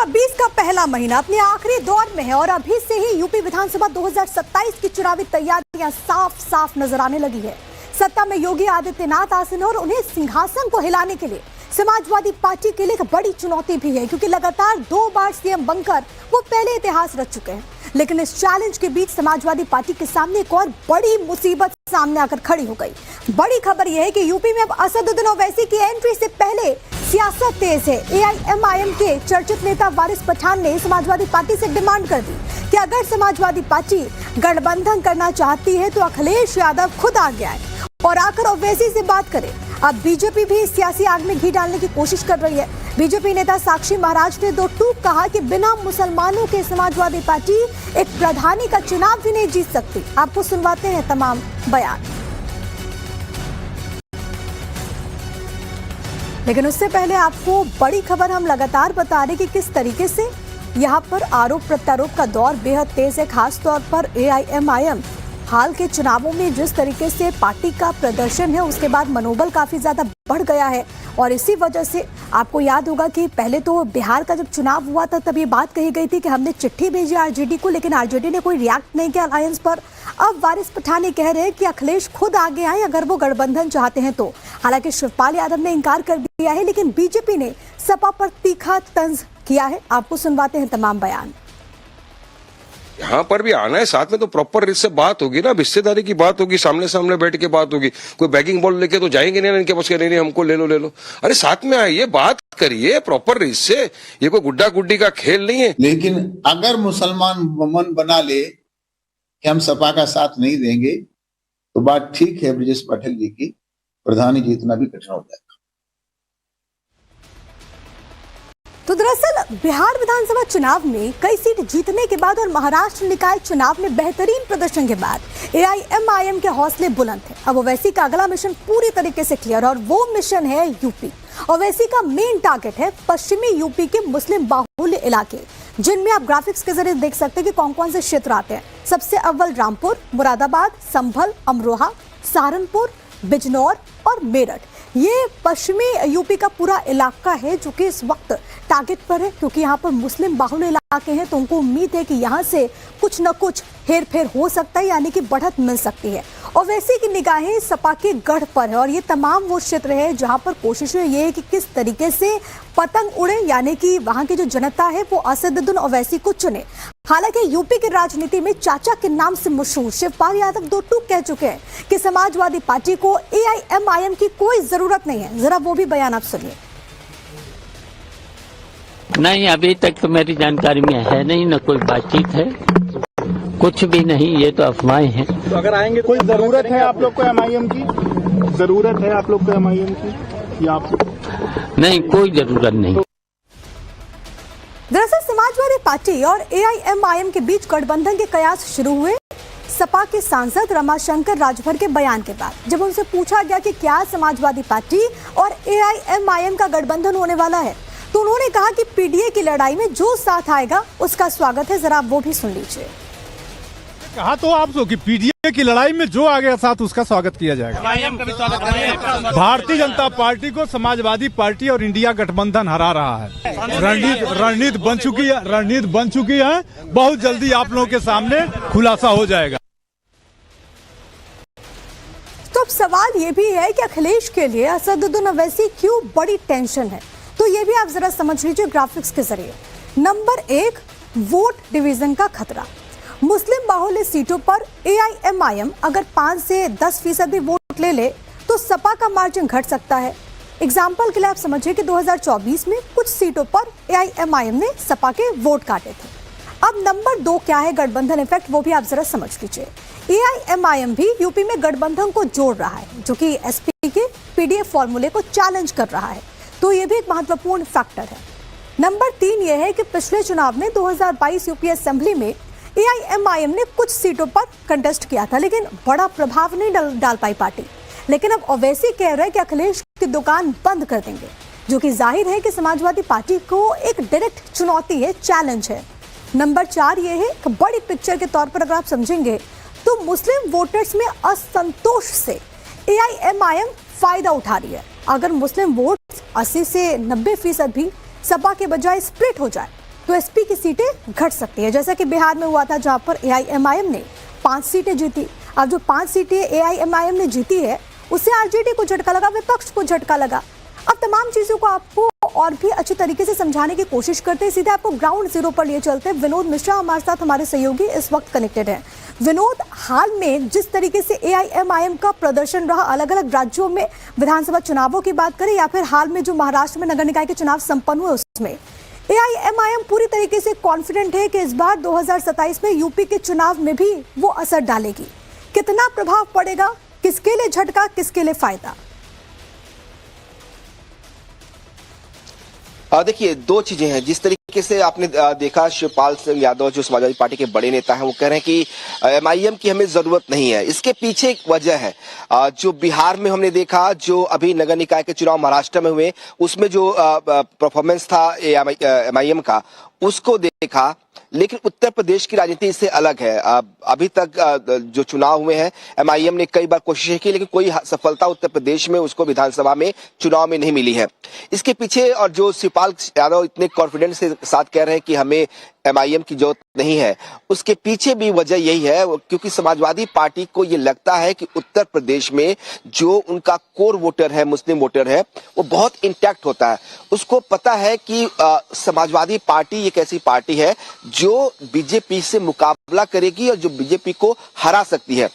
2026 का पहला महीना अपने आखिरी दौर में है और अभी से ही यूपी विधानसभा 2027 की चुनावी तैयारियां साफ साफ नजर आने लगी है। सत्ता में योगी आदित्यनाथ आसीन और उन्हें सिंहासन को हिलाने के लिए समाजवादी पार्टी के लिए एक बड़ी चुनौती भी है, क्योंकि लगातार 2 बार सीएम बनकर वो पहले इतिहास रच चुके हैं। लेकिन इस चैलेंज के बीच समाजवादी पार्टी के सामने एक और बड़ी मुसीबत सामने आकर खड़ी हो गई। बड़ी खबर यह है कि यूपी में अब असदुद्दीन ओवैसी की एंट्री से पहले सियासत तेज है। एआईएमआईएम के चर्चित नेता वारिस पठान ने समाजवादी पार्टी से डिमांड कर दी कि अगर समाजवादी पार्टी गठबंधन करना चाहती है तो अखिलेश यादव खुद आगे आए और आकर ओवैसी से बात करे। अब बीजेपी भी सियासी आग में घी डालने की कोशिश कर रही है। बीजेपी नेता साक्षी महाराज ने 2 टूक कहा कि बिना मुसलमानों के समाजवादी पार्टी एक प्रधानी का चुनाव भी नहीं जीत सकती। आपको सुनवाते हैं तमाम बयान। लेकिन उससे पहले आपको बड़ी खबर हम लगातार बता रहे कि किस तरीके से यहाँ पर आरोप प्रत्यारोप का दौर बेहद तेज है। खास तौर पर एआईएमआईएम हाल के चुनावों में जिस तरीके से पार्टी का प्रदर्शन है उसके बाद मनोबल काफी ज्यादा बढ़ गया है और इसी वजह से आपको याद होगा कि पहले तो बिहार का जब चुनाव हुआ था तब ये बात कही गई थी कि हमने चिट्ठी भेजी आरजेडी को, लेकिन आरजेडी ने कोई रिएक्ट नहीं किया अलायंस पर। अब वारिस पठान कह रहे हैं कि अखिलेश खुद आगे आए अगर वो गठबंधन चाहते हैं तो। हालांकि शिवपाल यादव ने इनकार कर दिया है, लेकिन बीजेपी ने सपा पर तीखा तंज किया है। आपको सुनवाते हैं तमाम बयान। यहाँ पर भी आना है, साथ में तो प्रॉपर इससे बात होगी ना, हिस्सेदारी की बात होगी, सामने सामने बैठ के बात होगी। कोई बैगिंग बॉल लेके तो जाएंगे नहीं इनके पास, नहीं हमको ले लो। अरे साथ में आइए, बात करिए प्रॉपर इससे। ये कोई गुड्डा गुड्डी का खेल नहीं है। लेकिन अगर मुसलमान मन बना ले कि हम सपा का साथ नहीं देंगे तो बात ठीक है, ब्रजेश पाठक जी की प्रधानी जीतना भी कठिन हो जाएगा। तो दरअसल बिहार विधानसभा चुनाव में कई सीट जीतने के बाद और महाराष्ट्र निकाय चुनाव में बेहतरीन प्रदर्शन के बाद एआईएमआईएम के हौसले बुलंद हैं। अब ओवैसी का अगला मिशन पूरी तरीके से क्लियर और वो मिशन है यूपी। ओवैसी का मेन टारगेट है पश्चिमी यूपी के मुस्लिम बाहुल्य इलाके, जिनमें आप ग्राफिक्स के जरिए देख सकते हैं कि कौन कौन से क्षेत्र आते हैं। सबसे अव्वल रामपुर, मुरादाबाद, संभल, अमरोहा, सहारनपुर, बिजनौर और मेरठ। ये पश्चिमी यूपी का पूरा इलाका है जो कि इस वक्त टारगेट पर है, क्योंकि यहाँ पर मुस्लिम बाहुल्य इलाके हैं तो उनको उम्मीद है कि यहाँ से कुछ न कुछ हेरफेर हो सकता है, यानी कि बढ़त मिल सकती है। और वैसे की निगाहें सपा के गढ़ पर है और ये तमाम वो क्षेत्र है जहाँ पर कोशिश ये है कि किस तरीके से पतंग उड़े, यानी कि वहाँ की जो जनता है वो असदुद्दीन ओवैसी को चुने। हालांकि यूपी की राजनीति में चाचा के नाम से मशहूर शिवपाल यादव 2 टूक कह चुके हैं कि समाजवादी पार्टी को एआईएमआईएम की कोई जरूरत नहीं है। जरा वो भी बयान आप सुनिए। नहीं, अभी तक तो मेरी जानकारी में है नहीं, न कोई बातचीत है, कुछ भी नहीं, ये तो अफवाहें हैं। तो अगर आएंगे कोई जरूरत है आप लोग को एमआईएम की? जरूरत है आप लोग को एमआईएम की या आप? नहीं, कोई जरूरत नहीं। दरअसल समाजवादी पार्टी और एआईएमआईएम के बीच गठबंधन के कयास शुरू हुए सपा के सांसद रमाशंकर राजभर के बयान के बाद। जब उनसे पूछा गया कि क्या समाजवादी पार्टी और एआईएमआईएम का गठबंधन होने वाला है तो उन्होंने कहा कि पीडीए की लड़ाई में जो साथ आएगा उसका स्वागत है। जरा आप वो भी सुन लीजिए। कहा तो आप कि पीडीए की लड़ाई में जो आ गया साथ उसका स्वागत किया जाएगा। भारतीय जनता पार्टी को समाजवादी पार्टी और इंडिया गठबंधन हरा रहा है। रणनीति बन चुकी है। बहुत जल्दी आप लोगों के सामने खुलासा हो जाएगा। तो अब सवाल ये भी है कि अखिलेश के लिए असदुद्दीन ओवैसी क्यों बड़ी टेंशन है, तो ये भी आप जरा समझ लीजिए ग्राफिक्स के जरिए। नंबर 1, वोट डिवीजन का खतरा। मुस्लिम बाहुल्य सीटों पर एआईएमआईएम अगर 5 से 10% भी वोट ले ले तो सपा का मार्जिन घट सकता है। एग्जाम्पल के लिए आप समझिए कि 2024 में कुछ सीटों पर एआईएमआईएम ने सपा के वोट काटे थे। अब नंबर 2 क्या है गठबंधन इफेक्ट, वो भी आप जरा समझ लीजिए। एआईएमआईएम भी यूपी में गठबंधन को जोड़ रहा है, जो कि एसपी के पीडीएफ फॉर्मूले को चैलेंज कर रहा है, तो ये भी एक महत्वपूर्ण फैक्टर है। नंबर 3 यह है कि पिछले चुनाव में 2022 यूपी असेंबली में एआईएमआईएम ने कुछ सीटों पर कंटेस्ट किया था, लेकिन बड़ा प्रभाव नहीं डाल पाई पार्टी। लेकिन अब ओवैसी कह रहे हैं कि अखिलेश की दुकान बंद कर देंगे, जो कि जाहिर है कि समाजवादी पार्टी को एक डायरेक्ट चुनौती है, चैलेंज है। नंबर 4 ये है कि बड़ी पिक्चर के तौर पर अगर आप समझेंगे तो मुस्लिम वोटर्स में असंतोष से एआईएमआईएम फायदा उठा रही है। अगर मुस्लिम वोट 80 से 90% भी सपा के बजाय स्प्लिट हो जाए तो एसपी की सीटें घट सकती है, जैसा कि बिहार में हुआ था जहां पर एआईएमआईएम ने 5 सीटें जीती। अब जो 5 सीटें एआईएमआईएम ने जीती है उससे आरजेडी को झटका लगा, विपक्ष को झटका लगा। अब तमाम चीजों को आपको और भी अच्छे तरीके से समझाने की कोशिश करते हैं, सीधे आपको ग्राउंड जीरो पर लिए चलते हैं। विनोद मिश्रा हमारे साथ, हमारे सहयोगी इस वक्त कनेक्टेड हैं। विनोद, हाल में जिस तरीके से एआईएमआईएम का प्रदर्शन रहा अलग अलग राज्यों में विधानसभा चुनावों की बात करें या फिर हाल में जो महाराष्ट्र में नगर निकाय के चुनाव संपन्न हुए उसमें एआईएमआईएम पूरी तरीके से कॉन्फिडेंट है कि इस बार 2027 में यूपी के चुनाव में भी वो असर डालेगी। कितना प्रभाव पड़ेगा, किसके लिए झटका, किसके लिए फायदा? देखिए, दो चीजें हैं। जिस तरीके से आपने देखा, शिवपाल सिंह यादव जो समाजवादी पार्टी के बड़े नेता हैं वो कह रहे हैं कि एमआईएम की हमें जरूरत नहीं है। इसके पीछे एक वजह है, जो बिहार में हमने देखा, जो अभी नगर निकाय के चुनाव महाराष्ट्र में हुए उसमें जो परफॉर्मेंस था एमआईएम का उसको देखा, लेकिन उत्तर प्रदेश की राजनीति इससे अलग है। अभी तक जो चुनाव हुए हैं एमआईएम ने कई बार कोशिशें की लेकिन कोई सफलता उत्तर प्रदेश में उसको विधानसभा में चुनाव में नहीं मिली है। इसके पीछे, और जो शिवपाल यादव इतने कॉन्फिडेंस के साथ कह रहे हैं कि हमें एमआईएम की जरूरत नहीं है, उसके पीछे भी वजह यही है क्योंकि समाजवादी पार्टी को ये लगता है कि उत्तर प्रदेश में जो उनका कोर वोटर है, मुस्लिम वोटर है, वो बहुत इंटैक्ट होता है। उसको पता है कि समाजवादी पार्टी एक ऐसी पार्टी है जो बीजेपी से मुकाबला करेगी और जो बीजेपी को हरा सकती है।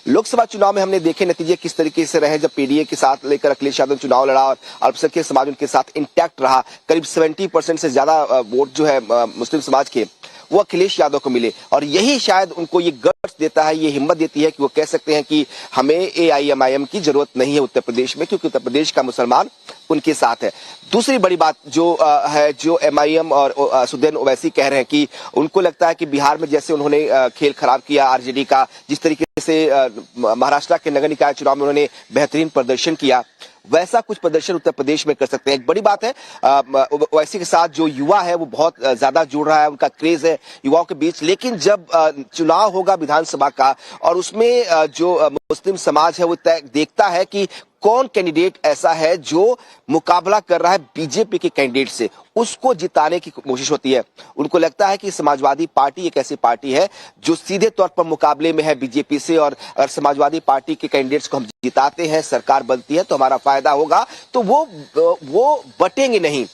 लोकसभा चुनाव में हमने देखे नतीजे किस तरीके से रहे, जब पीडीए के साथ लेकर अखिलेश यादव चुनाव लड़ा और अल्पसंख्यक समाज उनके साथ इंटैक्ट रहा। करीब 70% से ज्यादा वोट जो है मुस्लिम समाज के वो अखिलेश यादव को मिले और यही शायद उनको ये गट्स देता है, ये हिम्मत देती है कि वो कह सकते हैं कि हमें एआईएमआईएम की जरूरत नहीं है उत्तर प्रदेश में, क्योंकि उत्तर प्रदेश का मुसलमान उनके साथ है। दूसरी बड़ी बात जो है, जो एमआईएम और सुदैन ओवैसी कह रहे हैं कि उनको लगता है कि बिहार में जैसे उन्होंने खेल खराब किया आरजेडी का, जिस तरीके से महाराष्ट्र के नगर निकाय चुनाव में उन्होंने बेहतरीन प्रदर्शन किया, वैसा कुछ प्रदर्शन उत्तर प्रदेश में कर सकते हैं। एक बड़ी बात है, ओवैसी के साथ जो युवा है वो बहुत ज्यादा जुड़ रहा है, उनका क्रेज है युवाओं के बीच। लेकिन जब चुनाव होगा विधानसभा का और उसमें जो मुस्लिम समाज है वो देखता है कि कौन कैंडिडेट ऐसा है जो मुकाबला कर रहा है बीजेपी के कैंडिडेट से, उसको जिताने की कोशिश होती है। उनको लगता है कि समाजवादी पार्टी एक ऐसी पार्टी है जो सीधे तौर पर मुकाबले में है बीजेपी से, और अगर समाजवादी पार्टी के कैंडिडेट्स को हम जिताते हैं, सरकार बनती है तो हमारा फायदा होगा, तो वो बटेंगे नहीं।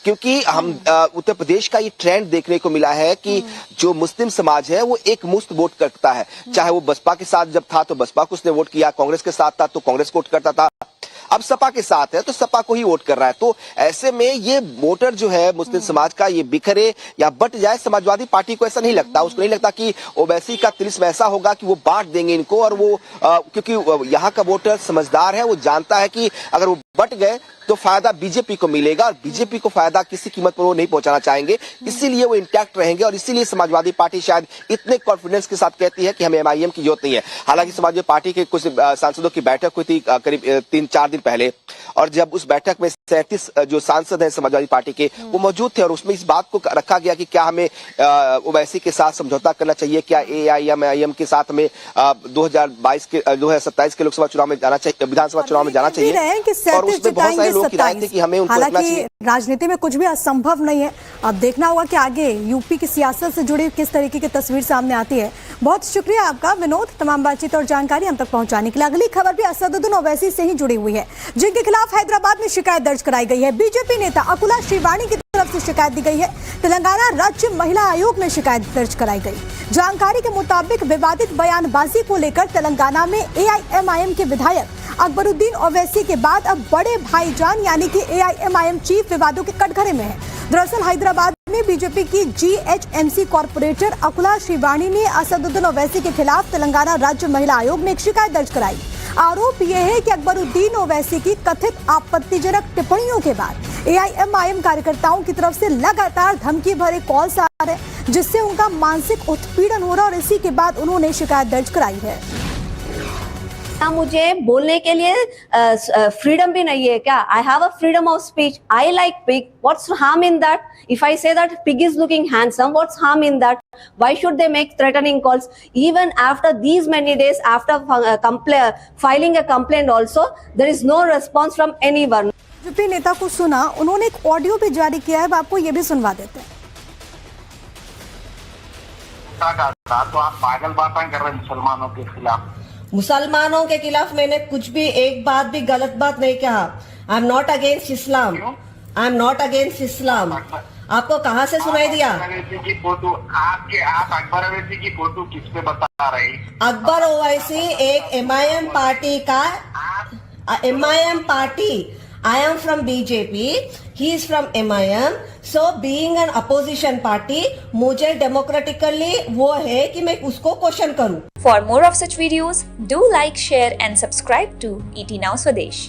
क्योंकि हम उत्तर प्रदेश का ये ट्रेंड देखने को मिला है कि जो मुस्लिम समाज है वो एक मुश्त वोट करता है, चाहे वो बसपा के साथ जब था तो बसपा को उसने वोट किया, कांग्रेस के साथ था तो कांग्रेस को वोट करता था, अब सपा के साथ है तो सपा को ही वोट कर रहा है। तो ऐसे में ये वोटर जो है मुस्लिम समाज का ये बिखरे या बट जाए, समाजवादी पार्टी को ऐसा नहीं लगता। उसको नहीं लगता कि ओवैसी का तिलिस्म ऐसा होगा कि वो बांट देंगे इनको, और वो क्योंकि यहाँ का वोटर समझदार है, वो जानता है कि अगर वो बट गए तो फायदा बीजेपी को मिलेगा और बीजेपी को फायदा किसी कीमत पर वो नहीं पहुंचाना चाहेंगे, इसीलिए वो इंटैक्ट रहेंगे। और इसीलिए समाजवादी पार्टी शायद इतने कॉन्फिडेंस के साथ कहती है कि हमें एमआईएम की जरूरत नहीं है। हालांकि समाजवादी पार्टी के कुछ सांसदों की बैठक हुई थी करीब 3-4 दिन पहले, और जब उस बैठक में 37 जो सांसद हैं समाजवादी पार्टी के वो मौजूद थे और उसमें इस बात को रखा गया कि क्या हमें ओवैसी के साथ समझौता करना चाहिए, क्या एआईएमआईएम के साथ हमें 2027 के लोकसभा चुनाव में जाना चाहिए, विधानसभा चुनाव में जाना चाहिए। और उसमें बहुत सारे लोग कह रहे थे कि हमें उनको रखना चाहिए। राजनीति में कुछ भी असंभव नहीं है। अब देखना होगा कि आगे यूपी की सियासत से जुड़ी किस तरीके की तस्वीर सामने आती है। बहुत शुक्रिया आपका विनोद, तमाम बातचीत और जानकारी हम तक पहुंचाने के लिए। अगली खबर भी असदुद्दीन ओवैसी से ही जुड़ी हुई है, जिनके खिलाफ हैदराबाद में शिकायत दर्ज कराई गई है। बीजेपी नेता अकुला श्रीवाणी की तरफ से शिकायत दी गई है। तेलंगाना राज्य महिला आयोग में शिकायत दर्ज कराई गई। जानकारी के मुताबिक विवादित बयानबाजी को लेकर तेलंगाना में एआईएमआईएम के विधायक अकबरुद्दीन ओवैसी के बाद अब बड़े भाईजान यानी कि एआईएमआईएम चीफ विवादों के कटघरे में है। दरअसल हैदराबाद में बीजेपी की जीएचएमसी कॉर्पोरेटर अकुला श्रीवाणी ने असदुद्दीन ओवैसी के खिलाफ तेलंगाना राज्य महिला आयोग में एक शिकायत दर्ज कराई। आरोप यह है कि अकबरुद्दीन ओवैसी की कथित आपत्तिजनक टिप्पणियों के बाद एआईएमआईएम कार्यकर्ताओं की तरफ से लगातार धमकी भरे कॉल्स आ रहे हैं, जिससे उनका मानसिक उत्पीड़न हो रहा है और इसी के बाद उन्होंने शिकायत दर्ज कराई है। मुझे बोलने के लिए फ्रीडम भी नहीं है क्या? I have a freedom of speech. I like pig, what's harm in that? If I say that pig is looking handsome, what's harm in that? Why should they make threatening calls? Even after these many days after filing a complaint also there is no response from anyone. BJP नेता को सुना, उन्होंने एक audio भी जारी किया है, आपको ये भी सुनवा देते हैं। झगड़ा का था, तो आप पागल बातें कर रहे हैं मुसलमानों के खिलाफ। मुसलमानों के खिलाफ मैंने कुछ भी एक बात भी गलत बात नहीं कहा। I am not against Islam, I am not against इस्लाम। आपको कहाँ से सुनाई दिया? की फोटो आप अकबर अवैसी की फोटो किस पे बता रहे हैं? अकबर ओवैसी एक MIM पार्टी का, MIM party, I am from BJP, he is from MIM, so being an opposition party, मुझे democratically वो है कि मैं उसको क्वेश्चन करूं। For more of such videos, do like, share and subscribe to ET Now Swadesh.